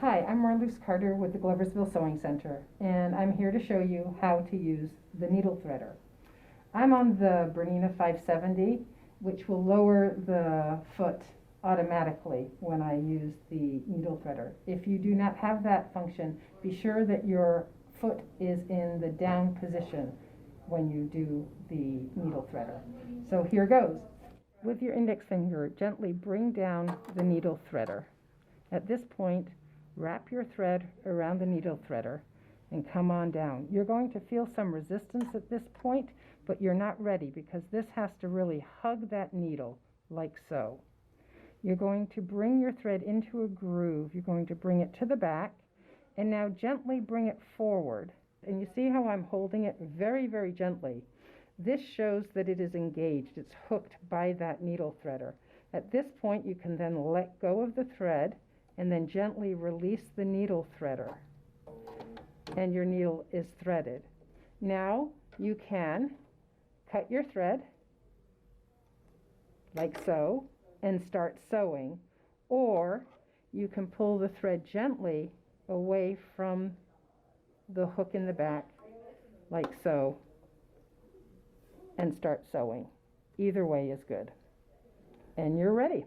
Hi, I'm Marluce Carter with the Gloversville Sewing Center, and I'm here to show you how to use the needle threader. I'm on the Bernina 570, which will lower the foot automatically when I use the needle threader. If you do not have that function, be sure that your foot is in the down position when you do the needle threader. So here goes. With your index finger, gently bring down the needle threader. At this point, wrap your thread around the needle threader and come on down. You're going to feel some resistance at this point, but you're not ready because this has to really hug that needle like so. You're going to bring your thread into a groove. You're going to bring it to the back and now gently bring it forward. And you see how I'm holding it very, very gently. This shows that it is engaged. It's hooked by that needle threader. At this point, you can then let go of the thread and then gently release the needle threader, and your needle is threaded. Now you can cut your thread like so and start sewing, or you can pull the thread gently away from the hook in the back like so and start sewing. Either way is good, and you're ready.